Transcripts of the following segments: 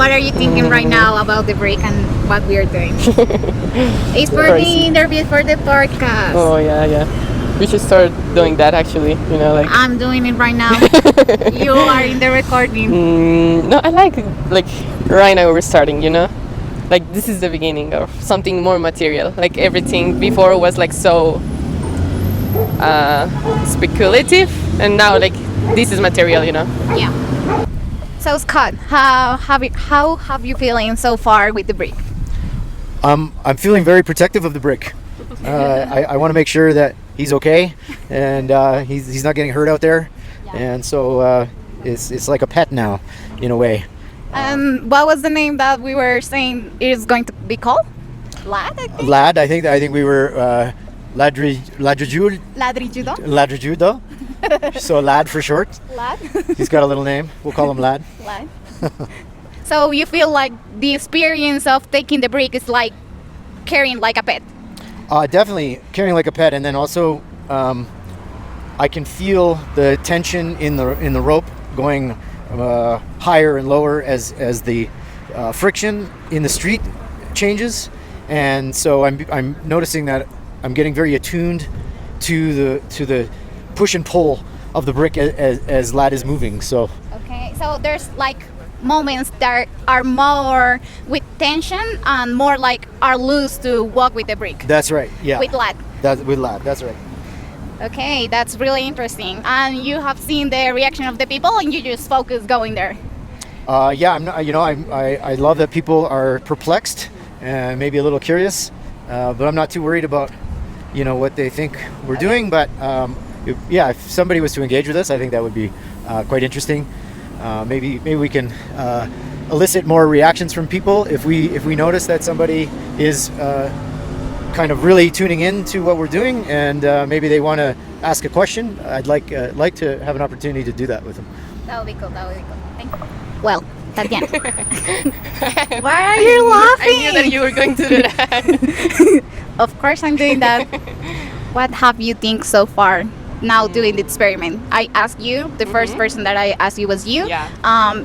what are you thinking right now about the break and what we are doing? It's for the interview for the podcast. Oh yeah. We should start doing that actually. You know, like I'm doing it right now. You are in the recording. no, I like right now we're starting. You know, like this is the beginning of something more material. Like everything before was like so speculative, and now like this is material. You know. Yeah. So Scott, how have you feeling so far with the break? I'm feeling very protective of the brick. I want to make sure that he's okay and he's not getting hurt out there, and so it's like a pet now, in a way. What was the name that we were saying it is going to be called? Lad, I think? Lad, I think we were Ladrilludo. Ladrilludo. So Lad for short. Lad. He's got a little name. We'll call him Lad. Lad. So you feel like the experience of taking the break is like carrying like a pet? Definitely carrying like a pet, and then also I can feel the tension in the rope going higher and lower as the friction in the street changes, and so I'm noticing that I'm getting very attuned to the push and pull of the brick as Lad is moving. So okay, so there's like moments that are more with tension and more like are loose to walk with the brick. That's right. Yeah. With Lad. With Lad. That's right. Okay, that's really interesting. And you have seen the reaction of the people, and you just focus going there. Yeah, I'm not, I love that people are perplexed and maybe a little curious, but I'm not too worried about what they think we're doing. But if somebody was to engage with us, I think that would be quite interesting. Maybe we can elicit more reactions from people if we notice that somebody is kind of really tuning in to what we're doing, and maybe they want to ask a question. I'd like to have an opportunity to do that with them. That would be cool. Thank you. Well, Tatiana. Why are you laughing? I knew that you were going to do that. Of course I'm doing that. What have you think so far now doing the experiment? I asked you, the first person that I asked you was you. Yeah.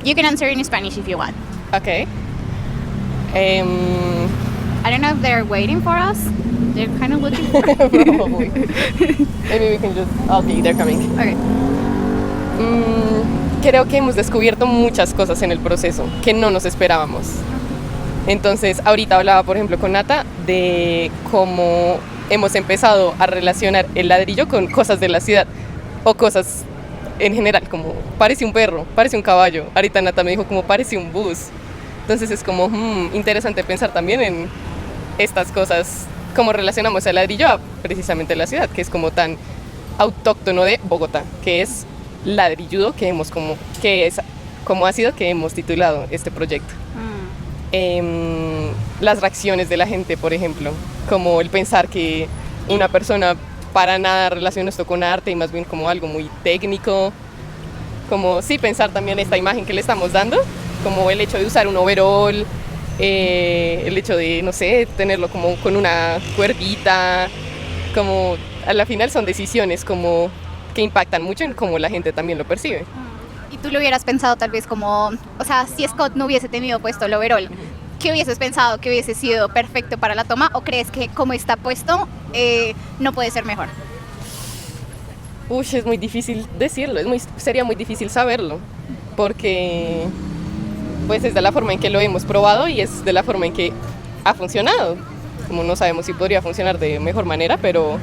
You can answer in Spanish if you want. Okay. I don't know if they're waiting for us. They're kind of looking for us. Probably. Maybe we can I'll be there coming. Okay. Creo que hemos descubierto muchas cosas en el proceso que no nos esperábamos. Entonces, ahorita hablaba, por ejemplo, con Nata de cómo hemos empezado a relacionar el ladrillo con cosas de la ciudad o cosas en general, como parece un perro, parece un caballo. Ahorita Nata me dijo como parece un bus. Entonces es como interesante pensar también en estas cosas, cómo relacionamos el ladrillo a precisamente la ciudad, que es como tan autóctono de Bogotá, que es Ladrilludo, que es como ha sido que hemos titulado este proyecto. Las reacciones de la gente, por ejemplo, como el pensar que una persona para nada relaciona esto con arte y más bien como algo muy técnico, como sí pensar también esta imagen que le estamos dando, como el hecho de usar un overall, el hecho de, no sé, tenerlo como con una cuerdita, como a la final son decisiones como que impactan mucho en cómo la gente también lo percibe. ¿Y tú lo hubieras pensado tal vez como, o sea, si Scott no hubiese tenido puesto el overall, qué hubieses pensado que hubiese sido perfecto para la toma, o crees que como está puesto no puede ser mejor? Es muy difícil decirlo, sería muy difícil saberlo, porque pues es de la forma en que lo hemos probado y es de la forma en que ha funcionado. Como no sabemos si podría funcionar de mejor manera, pero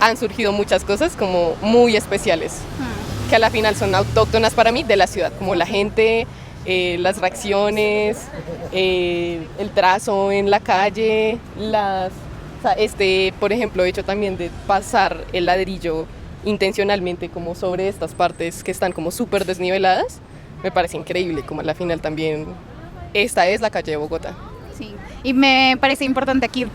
han surgido muchas cosas como muy especiales, que a la final son autóctonas para mí de la ciudad, como la gente, las reacciones, el trazo en la calle, por ejemplo, hecho también de pasar el ladrillo intencionalmente como sobre estas partes que están como súper desniveladas, me parece increíble, como a la final también esta es la calle de Bogotá. Sí, y me parece importante aquí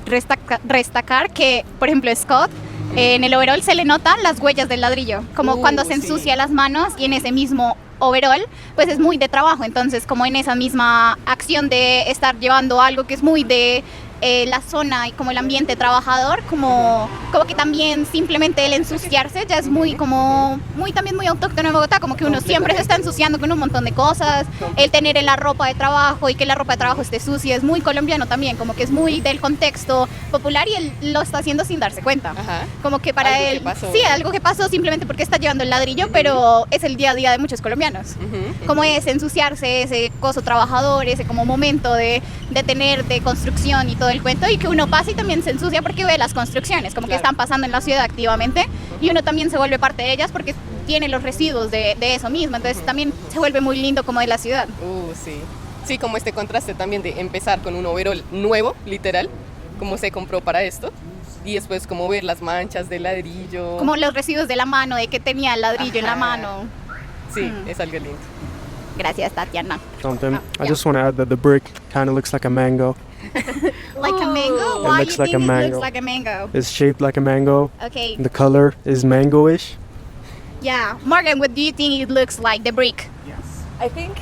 destacar que, por ejemplo, Scott, en el overall se le notan las huellas del ladrillo, como cuando se ensucia las manos, y en ese mismo overall, pues es muy de trabajo, entonces como en esa misma acción de estar llevando algo que es muy de la zona y como el ambiente trabajador, como que también simplemente el ensuciarse ya es muy también muy autóctono en Bogotá, como que uno siempre se está ensuciando con un montón de cosas, el tener la ropa de trabajo y que la ropa de trabajo esté sucia es muy colombiano también, como que es muy del contexto popular y él lo está haciendo sin darse cuenta. Ajá. Como que para Algo él, que pasó. sí, algo que pasó simplemente porque está llevando el ladrillo, pero es el día a día de muchos colombianos. Como ese ensuciarse, ese coso trabajador, ese como momento de tener de construcción y todo el cuento, y que uno pasa y también se ensucia porque ve las construcciones, como que están pasando en la ciudad activamente, y uno también se vuelve parte de ellas porque tiene los residuos de eso mismo, entonces también se vuelve muy lindo como de la ciudad. Sí. Sí, como este contraste también de empezar con un overol nuevo, literal, como se compró para esto, y después como ver las manchas de ladrillo. Como los residuos de la mano, de que tenía el ladrillo en la mano. Sí, es algo lindo. Gracias, Tatiana. Something. I just want to add that the brick kind of looks like a mango. Like a mango? It Why looks you like think a it mango. looks like a mango? It's shaped like a mango. Okay. The color is mango-ish. Yeah. Morgan, what do you think it looks like, the brick? I think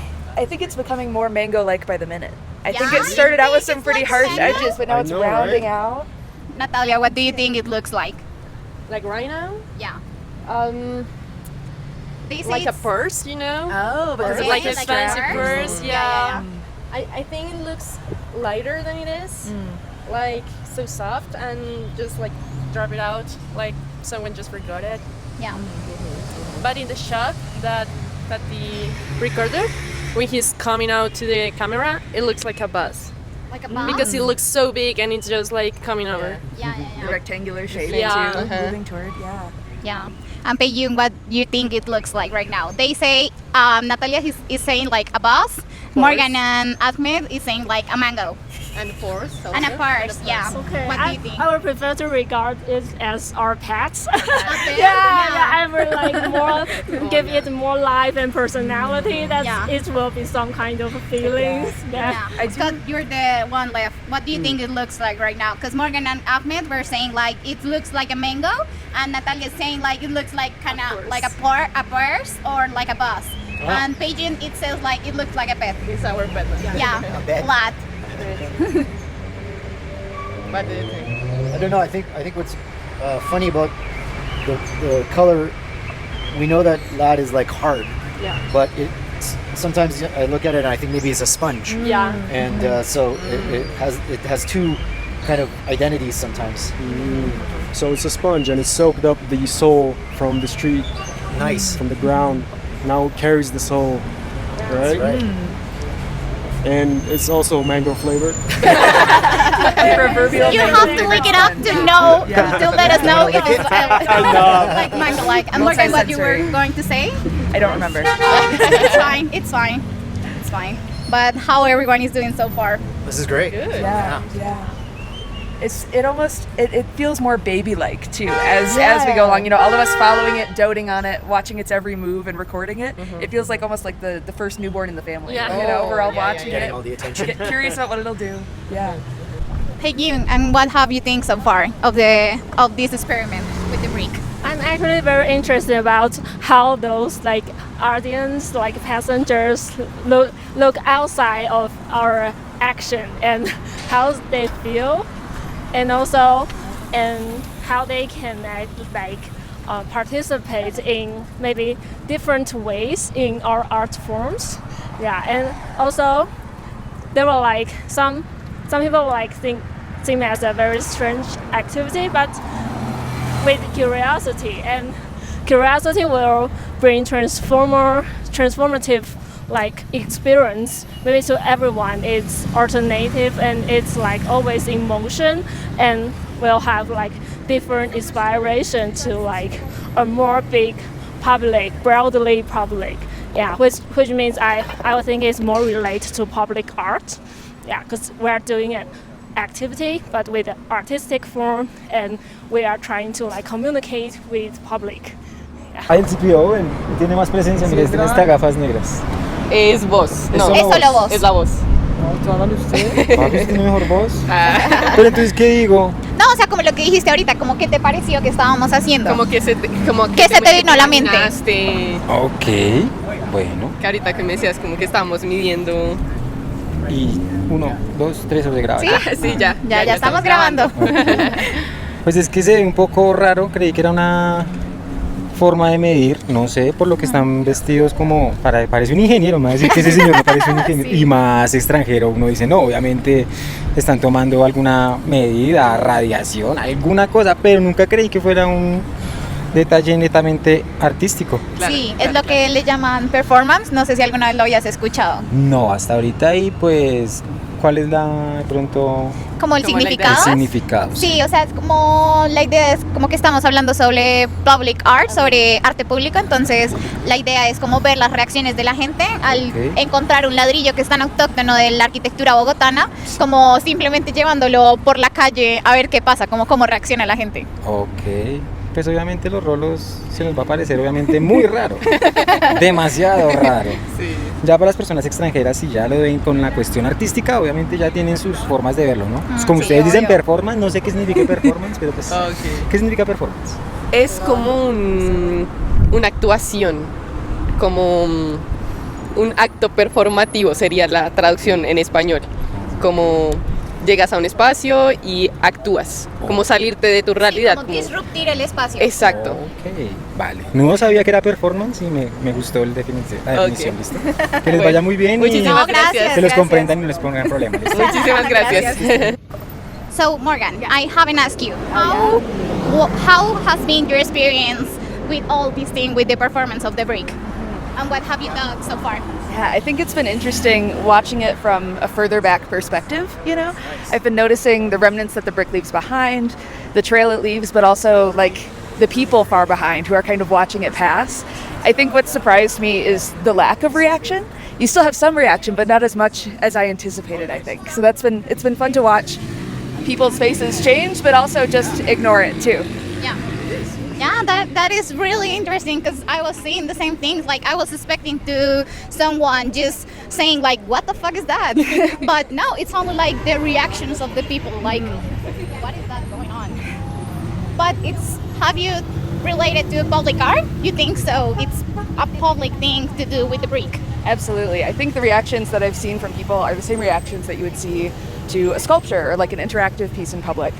it's becoming more mango-like by the minute. I think Yeah? it started You out with think some it's pretty like harsh mango? edges, but now I it's know, rounding right? out. Natalia, what do you think it looks like? Like right now, Yeah. They say like a it's- purse, you know? Oh, because Yeah, it's like Like a a fancy strap. purse, Yeah, yeah. yeah, I think it looks lighter than it is. Like so soft and just like drop it out like someone just forgot it. Yeah. But in the shot that the recorder, when he's coming out to the camera, it looks like a bus. Like a bomb? Because it looks so big and it's just like coming over. Yeah, The yeah, rectangular shape Yeah. too, Uh-huh. moving toward, yeah. yeah. And Peyun, what do you think it looks like right now? They say, Natalia is saying like a bus. Morgan and Ahmed is saying like a mango. And force. And a purse, yeah. Okay, What do you think? I would prefer to regard it as our pets. Okay. yeah, I would like more give it more life and personality. That Yeah. it will be some kind of feelings. Yeah. Yeah. Scott, you're the one left. What do you think it looks like right now? Because Morgan and Ahmed were saying like it looks like a mango, and Natalia is saying like it looks like kind of like a purse or like a bus. And Peyton, it says like it looks like a pet. It's our bed. Yeah, bed. flat. What do you think? I don't know. I think what's funny about the color, we know that lad is like hard, but sometimes I look at it and I think maybe it's a sponge, Yeah. and so it has two kind of identities sometimes. So it's a sponge and it soaked up the soul from the street, Nice. from the ground. Now it carries the soul, right? Right. And it's also mango flavored. Proverbial You mango have to flavored look it up sponge. to know, to let us know if Lick it's it? like mango like. And Morgan, what you were Multi-sensory. going to say? I don't remember. It's fine. It's fine. It's fine. But how everyone is doing so far? This is great. Yeah. It feels more baby-like too as we go along. You know, all of us following it, doting on it, watching its every move and recording it. It feels like almost like the first newborn in the family. Yeah. You know, we're all yeah, watching Getting it, all the attention. get curious about what it'll do. Yeah. Hey, Yoon, and what have you think so far of this experiment with the brick? I'm actually very interested about how those like audience, like passengers, look outside of our action and how they feel, and also and how they can participate in maybe different ways in our art forms. Yeah, and also there were like some people like think as a very strange activity, but with curiosity, and curiosity will bring transformative like experience maybe to everyone. It's alternative and it's like always in motion, and will have like different inspiration to like a more big public, broadly public. Yeah, which means I would think it's more related to public art. Yeah, because we're doing an activity but with an artistic form, and we are trying to like communicate with public. Hay el CPO, y tiene más presencia, mire, tiene estas gafas negras. Es voz. No, Es solo voz. Es la voz. No, hágale usted. Papi, usted tiene mejor voz. Pero entonces, ¿qué digo? No, o sea, como lo que dijiste ahorita, como que te pareció que estábamos haciendo. Como que se te vino a la mente? imaginaste, Ok, bueno. que ahorita que me decías como que estábamos midiendo Y 1, 2, 3 se graba. ¿Sí? Sí, ya. Ya estamos grabando. Pues es que se ve un poco raro, creí que era una forma de medir, no sé, por lo que están vestidos como, parece un ingeniero, me va a decir que ese señor no parece un ingeniero, y más extranjero, uno dice, no, obviamente están tomando alguna medida, radiación, alguna cosa, pero nunca creí que fuera un detalle netamente artístico. Claro, Sí, claro, es lo que le llaman performance, no sé si alguna vez lo habías escuchado. No, hasta ahorita, y pues, ¿cuál es de pronto Como el Como la idea. significado. el significado? Sí, o sea, es como la idea es como que estamos hablando sobre public art, sobre arte público, entonces la idea es como ver las reacciones de la gente al Ok. encontrar un ladrillo que es tan autóctono de la arquitectura bogotana, como simplemente llevándolo por la calle a ver qué pasa, como cómo reacciona la gente. Ok, pues obviamente los rolos se nos va a parecer obviamente muy raro, demasiado raro. Sí. Ya para las personas extranjeras, si ya lo ven con la cuestión artística, obviamente ya tienen sus formas de verlo, ¿no? Pues como sí, ustedes dicen obvio. performance, no sé qué significa performance, pero pues, Ok. ¿qué significa performance? Es como una actuación, como un acto performativo sería la traducción en español. Como llegas a un espacio y actúas, como salirte de tu realidad. Como disruptir el espacio. Exacto. Ok, vale. No sabía que era performance y me gustó la definición, ¿listo? Que les Bueno, vaya muy bien muchísimas No, gracias. gracias. que los comprendan y no les pongan problemas. ¿listo? Muchísimas gracias. So Morgan, I haven't asked you how has been your experience with all this thing with the performance of the brick, and what have you done so far? Yeah, I think it's been interesting watching it from a further back perspective, you know? I've been noticing the remnants that the brick leaves behind, the trail it leaves, but also like the people far behind who are kind of watching it pass. I think what surprised me is the lack of reaction. You still have some reaction, but not as much as I anticipated, I think. So it's been fun to watch people's faces change, but also just ignore it too. Yeah, that is really interesting because I was seeing the same things. Like I was expecting to someone just saying like, "What the fuck is that?" But no, it's only like the reactions of the people. Like, what is that going on? But have you related to public art? You think so? It's a public thing to do with the brick. Absolutely. I think the reactions that I've seen from people are the same reactions that you would see to a sculpture or like an interactive piece in public.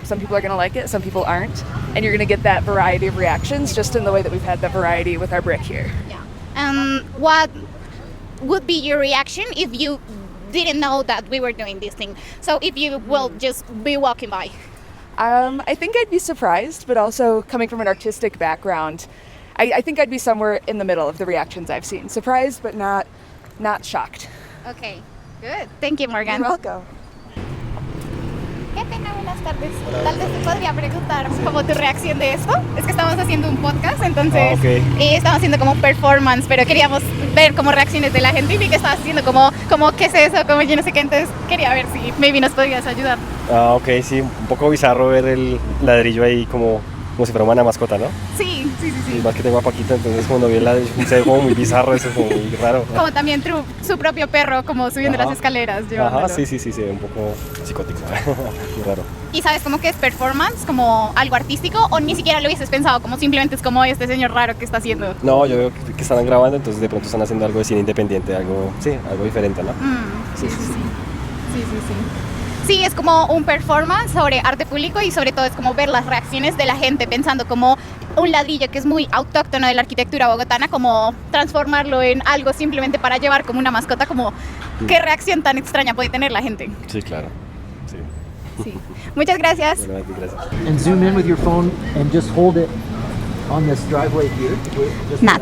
Some people are going to like it, some people aren't. And you're going to get that variety of reactions just in the way that we've had that variety with our brick here. Yeah. What would be your reaction if you didn't know that we were doing this thing? So if you will just be walking by. I think I'd be surprised, but also coming from an artistic background, I think I'd be somewhere in the middle of the reactions I've seen. Surprised, but not shocked. Okay, good. Thank you, Morgan. You're welcome. Qué pena, buenas tardes. Tal vez te podría preguntar como tu reacción de esto. Es que estamos haciendo un podcast, entonces estamos haciendo como un performance, pero queríamos ver como reacciones de la gente y vi que estabas haciendo como qué es eso, como yo no sé qué, entonces quería ver si maybe nos podías ayudar. Ah, ok, sí, un poco bizarro ver el ladrillo ahí como si fuera una mascota, ¿no? Sí. Y más que tengo a Paquita, entonces cuando vi el ladrillo se ve como muy bizarro, eso es como muy raro. Como también su propio perro como subiendo las escaleras. Ajá, sí, se ve un poco psicótico, muy raro. ¿Y sabes cómo que es performance? ¿Como algo artístico? ¿O ni siquiera lo hubieses pensado? Como simplemente es como este señor raro que está haciendo. No, yo veo que están grabando, entonces de pronto están haciendo algo de cine independiente, algo diferente, ¿no? Sí. Sí, es como un performance sobre arte público y sobre todo es como ver las reacciones de la gente pensando como un ladrillo que es muy autóctono de la arquitectura bogotana, como transformarlo en algo simplemente para llevar como una mascota, como qué reacción tan extraña puede tener la gente. Sí, claro. Sí. Muchas gracias. Bueno, gracias. And zoom in with your phone and just hold it on this driveway here. Just Nat,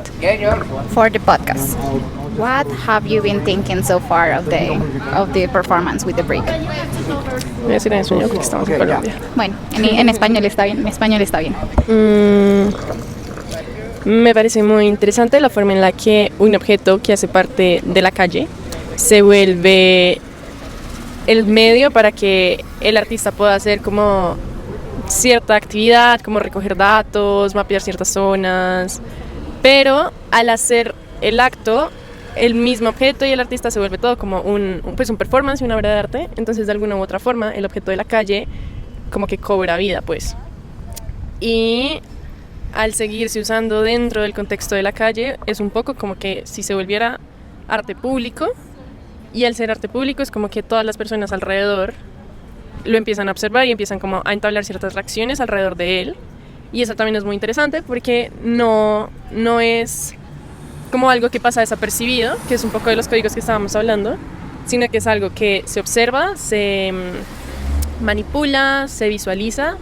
for the podcast, what have you been thinking so far of the performance with the brick? Voy a decir en español porque estamos en Colombia. Bueno, en español está bien, Me parece muy interesante la forma en la que un objeto que hace parte de la calle se vuelve el medio para que el artista pueda hacer como cierta actividad, como recoger datos, mapear ciertas zonas, pero al hacer el acto, el mismo objeto y el artista se vuelve todo como un performance y una obra de arte. Entonces de alguna u otra forma el objeto de la calle como que cobra vida, pues. Y al seguirse usando dentro del contexto de la calle es un poco como que si se volviera arte público, Y al ser arte público es como que todas las personas alrededor lo empiezan a observar y empiezan como a entablar ciertas reacciones alrededor de él. Y eso también es muy interesante porque no es como algo que pasa desapercibido, que es un poco de los códigos que estábamos hablando, sino que es algo que se observa, se manipula, se visualiza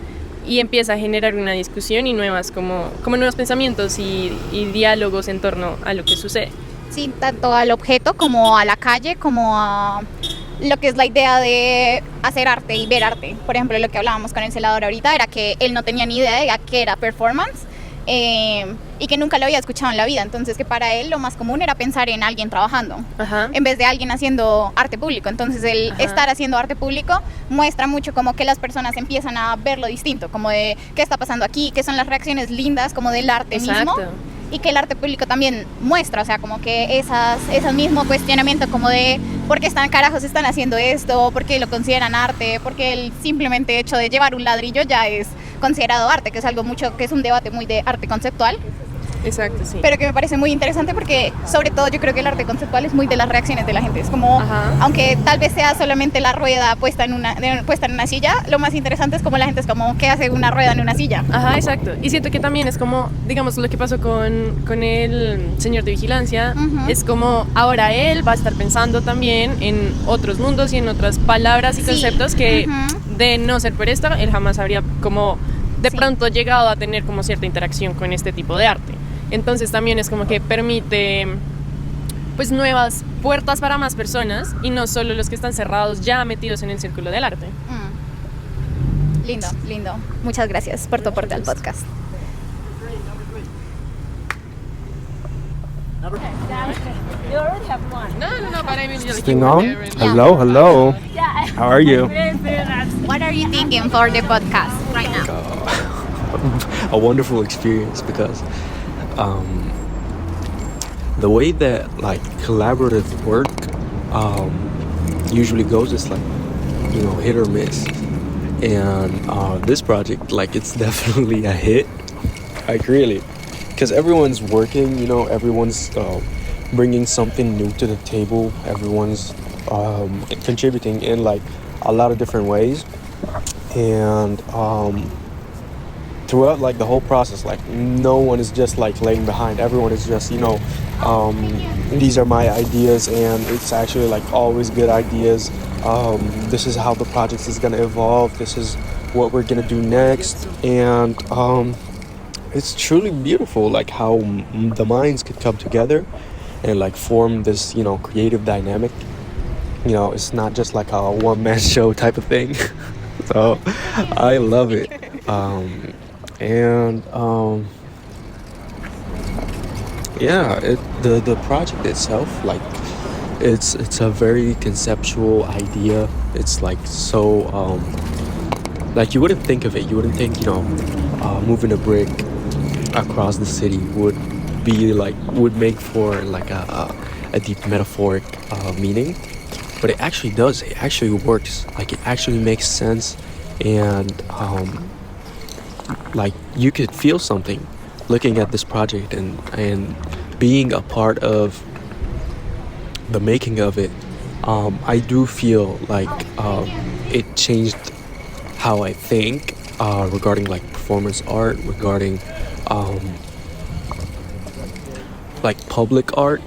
y empieza a generar una discusión y nuevas como nuevos pensamientos y diálogos en torno a lo que sucede. Sí, tanto al objeto como a la calle, como a lo que es la idea de hacer arte y ver arte. Por ejemplo, lo que hablábamos con el celador ahorita era que él no tenía ni idea de qué era performance y que nunca lo había escuchado en la vida. Entonces, que para él lo más común era pensar en alguien trabajando, en vez de alguien haciendo arte público. Entonces, el estar haciendo arte público muestra mucho como que las personas empiezan a verlo distinto, como de qué está pasando aquí, qué son las reacciones lindas como del arte mismo. Y que el arte público también muestra, o sea, como que esas mismo cuestionamiento como de por qué carajos están haciendo esto, por qué lo consideran arte, porque el simplemente hecho de llevar un ladrillo ya es considerado arte, que es algo que es un debate muy de arte conceptual. Exacto, sí. Pero que me parece muy interesante porque, sobre todo, yo creo que el arte conceptual es muy de las reacciones de la gente. Es como, aunque tal vez sea solamente la rueda puesta en una silla, lo más interesante es como la gente es como, ¿qué hace una rueda en una silla? Ajá, exacto. Y siento que también es como, digamos, lo que pasó con el señor de vigilancia, es como ahora él va a estar pensando también en otros mundos y en otras palabras y conceptos que de no ser por esto, él jamás habría como de pronto llegado a tener como cierta interacción con este tipo de arte. Entonces también es como que permite pues nuevas puertas para más personas y no solo los que están cerrados ya metidos en el círculo del arte. Lindo, lindo. Muchas gracias por tu aporte al podcast. You already have one. No, but I mean, Thing on? Hello. How are you? What are you thinking for the podcast right now? A wonderful experience because the way that like collaborative work usually goes is like, you know, hit or miss, and this project, like, it's definitely a hit, like, really, because everyone's working, you know, everyone's bringing something new to the table, everyone's contributing in like a lot of different ways, and throughout like the whole process, like no one is just like laying behind, everyone is just, you know, these are my ideas and it's actually like always good ideas. This is how the project is gonna evolve, this is what we're gonna do next, and it's truly beautiful like how the minds could come together and like form this, you know, creative dynamic. You know, it's not just like a one-man show type of thing. So I love it. Yeah, the project itself, like it's a very conceptual idea. It's like so like you wouldn't think of it. You wouldn't think, you know, moving a brick across the city would make for like a deep metaphoric meaning, but it actually does. It actually works. Like it actually makes sense, and like you could feel something looking at this project and being a part of the making of it. I do feel like it changed how I think regarding like performance art, regarding like public art.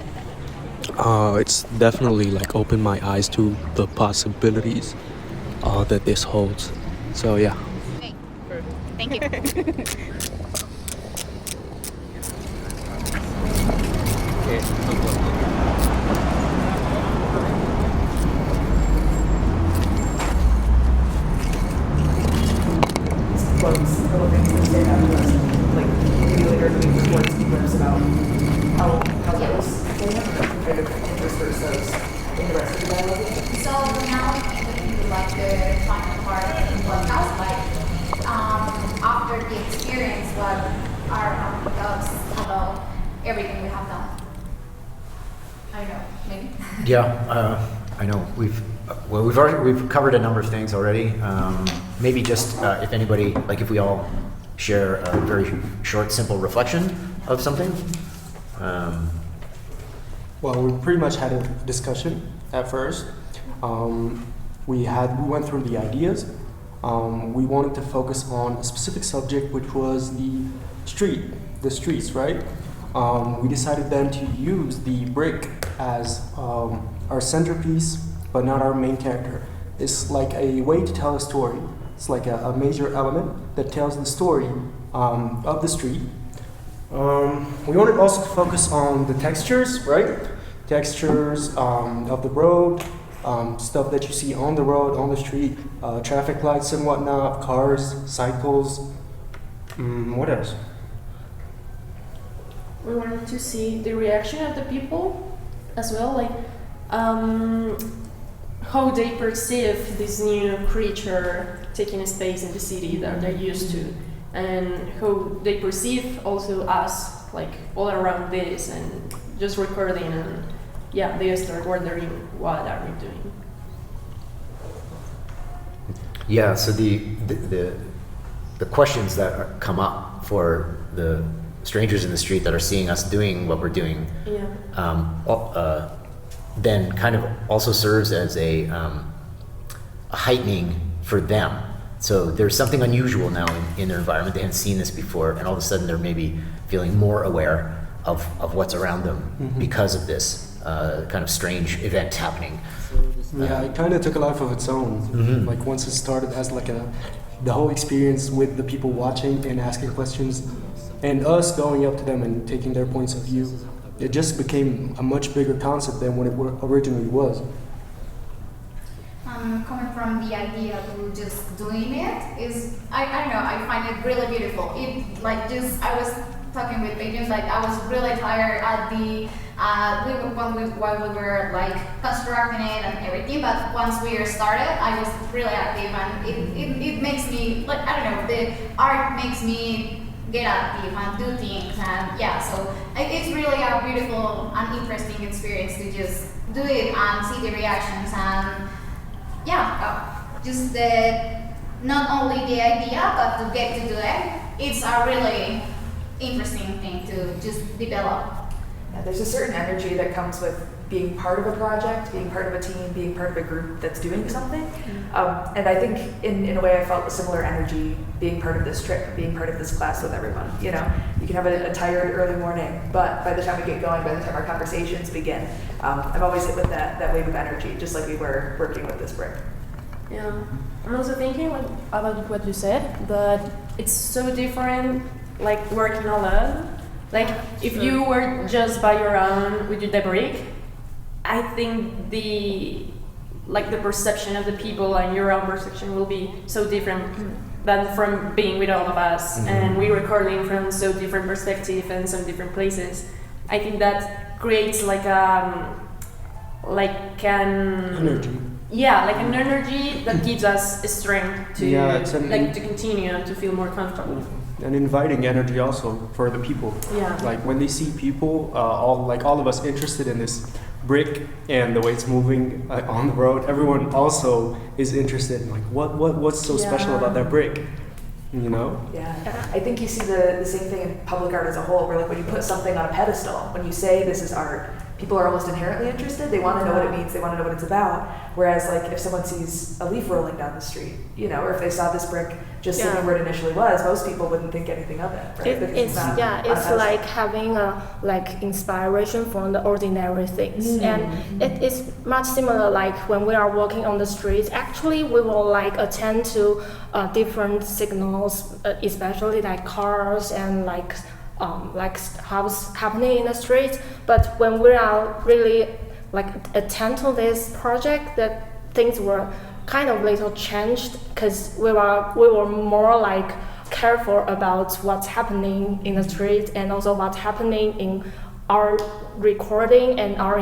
It's definitely like opened my eyes to the possibilities that this holds. So yeah. Thank you. Yeah, I know. We've covered a number of things already. Maybe just if anybody, like if we all share a very short, simple reflection of something. Well, we pretty much had a discussion at first. We went through the ideas. We wanted to focus on a specific subject, which was the streets, right? We decided then to use the brick as our centerpiece, but not our main character. It's like a way to tell a story. It's like a major element that tells the story of the street. We wanted also to focus on the textures, right? Textures of the road, stuff that you see on the road, on the street, traffic lights and whatnot, cars, cycles. What else? We wanted to see the reaction of the people as well, like how they perceive this new creature taking a space in the city that they're used to, and how they perceive also us, like all around this, and just recording, and yeah, they start wondering what are we doing. Yeah, so the questions that come up for the strangers in the street that are seeing us doing what we're doing, then kind of also serves as a heightening for them. So there's something unusual now in their environment. They haven't seen this before, and all of a sudden they're maybe feeling more aware of what's around them because of this kind of strange event happening. Yeah, it kind of took a life of its own. Like once it started as like the whole experience with the people watching and asking questions, and us going up to them and taking their points of view, it just became a much bigger concept than what it originally was. Coming from the idea to just doing it is, I don't know, I find it really beautiful. It like just, I was talking with patients, like I was really tired at the, while we were like constructing it and everything, but once we started, I was really active, and it makes me, like, I don't know, the art makes me get active and do things, and yeah, so it's really a beautiful and interesting experience to just do it and see the reactions, and just not only the idea, but to get to do it, it's a really interesting thing to just develop. Yeah, there's a certain energy that comes with being part of a project, being part of a team, being part of a group that's doing something. And I think in a way I felt a similar energy being part of this trip, being part of this class with everyone. You know, you can have a tired early morning, but by the time we get going, by the time our conversations begin, I'm always hit with that wave of energy, just like we were working with this brick. Yeah, I'm also thinking about what you said, but it's so different, like working alone. Like if you were just by your own with the brick, I think the perception of the people and your own perception will be so different than from being with all of us, and we recording from so different perspectives and some different places. I think that creates like an energy. Yeah, like an energy that gives us strength to to continue and to feel more comfortable. An inviting energy also for the people. Yeah. Like when they see people, all of us interested in this brick and the way it's moving on the road, everyone also is interested in like what's so special about that brick, you know? Yeah, I think you see the same thing in public art as a whole, where like when you put something on a pedestal, when you say this is art, people are almost inherently interested. They want to know what it means. They want to know what it's about. Whereas like if someone sees a leaf rolling down the street, you know, or if they saw this brick just sitting where it initially was, most people wouldn't think anything of it. Right? It's like having a inspiration from the ordinary things, and it is much similar like when we are walking on the streets. Actually, we will attend to different signals, especially like cars and how's happening in the streets. But when we are really attend to this project, that things were kind of little changed, because we were more careful about what's happening in the street, and also what's happening in our recording and our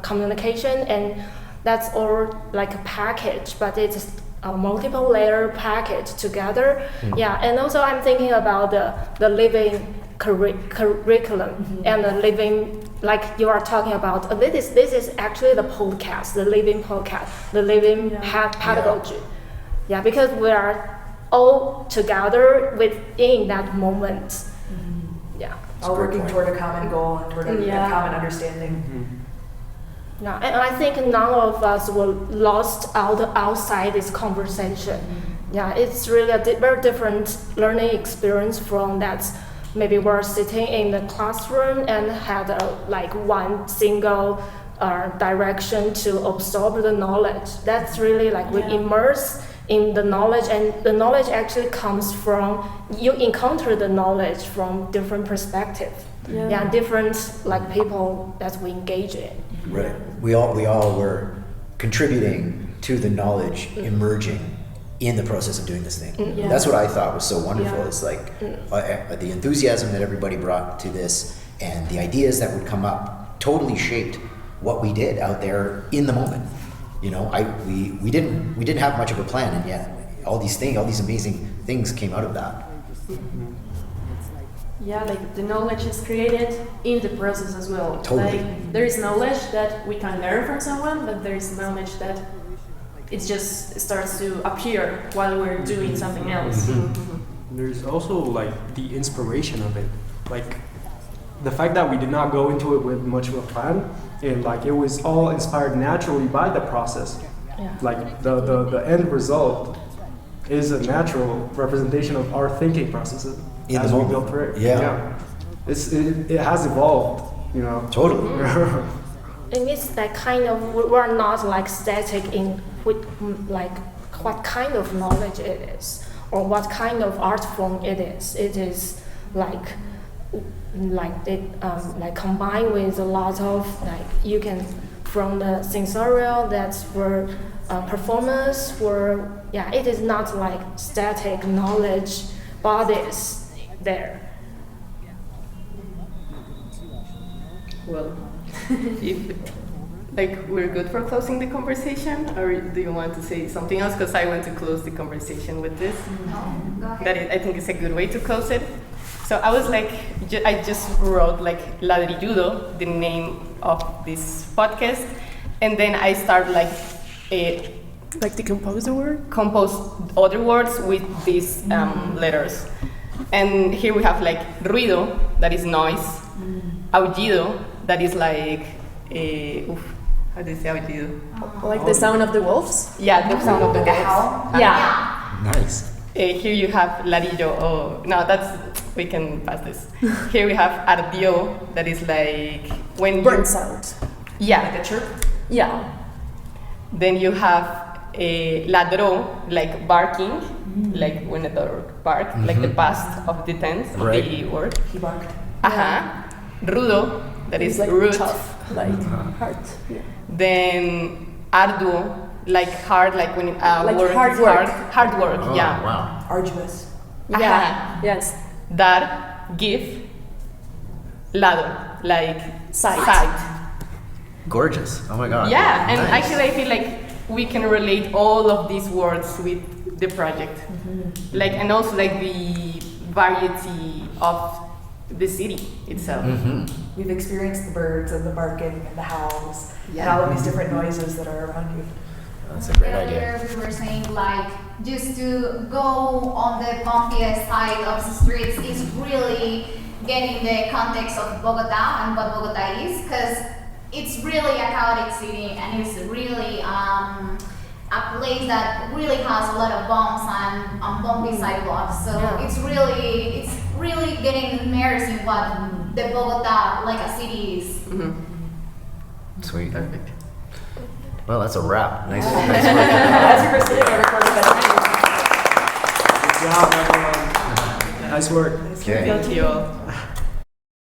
communication, and that's all like a package, but it's a multiple layer package together. Yeah, and also I'm thinking about the living curriculum and the living, like you are talking about. This is actually the podcast, the living podcast, the living pedagogy. Yeah, because we are all together within that moment. Yeah, all working toward a common goal and toward a common understanding. Yeah, and I think none of us were lost outside this conversation. Yeah, it's really a very different learning experience from that. Maybe we're sitting in the classroom and had like one single direction to absorb the knowledge. That's really like we immerse in the knowledge, and the knowledge actually comes from you encounter the knowledge from different perspectives. Yeah, different like people that we engage in. Right. We all were contributing to the knowledge emerging in the process of doing this thing. Yeah. That's what I thought was so wonderful. It's like the enthusiasm that everybody brought to this and the ideas that would come up totally shaped what we did out there in the moment. You know, we didn't have much of a plan, and yet all these amazing things came out of that. Yeah, like the knowledge is created in the process as well. Totally. Like there is knowledge that we can learn from someone, but there is knowledge that it just starts to appear while we're doing something else. There's also like the inspiration of it, like the fact that we did not go into it with much of a plan, and like it was all inspired naturally by the process. Like the end result is a natural representation of our thinking processes as we built through it. It has evolved, you know. Totally. And it's that kind of, we're not like static in like what kind of knowledge it is or what kind of art form it is. It is like combined with a lot of like you can from the sensorial that's were performance were it is not like static knowledge bodies there. Well, if like we're good for closing the conversation, or do you want to say something else? Because I want to close the conversation with this. No, go ahead. I think it's a good way to close it. So I was like, I just wrote like Ladrilludo, the name of this podcast, and then I start like decompose the word? Compose other words with these letters. And here we have like ruido, that is noise, aullido, that is like, how do you say aullido? Like the sound of the wolves? Yeah, the sound of the wolves. Yeah. Nice. Here you have ladrillo. Oh, no, we can pass this. Here we have ardió, that is like when bird sound. Yeah. Like a chirp? Yeah. Then you have ladró, like barking, like when a dog barks, like the past of the tense of the word. He barked. Rudo, that is like root. tough, like hard. Yeah. Then arduo, like hard, like when like work hard is work. hard work. Oh, Yeah. Wow. Arduous. Yeah. Yes. Dar, give. Lado, like sight. Gorgeous. Oh my God. Yeah, and nice. actually I feel like we can relate all of these words with the project. Like, and also like the variety of the city itself. We've experienced the birds and the barking and the howls and all of these different noises that are around you. That's a great idea. Earlier we were saying like just to go on the bumpiest side of the streets is really getting the context of Bogota and what Bogota is, because it's really a chaotic city and it's really a place that really has a lot of bumps and bumpy sidewalks. So it's really getting immersed in what the Bogota like a city is. Sweet. Perfect. Well, that's a wrap. Nice work. As you were sitting there recording Good job, everyone. Nice work. Okay. Thank you all.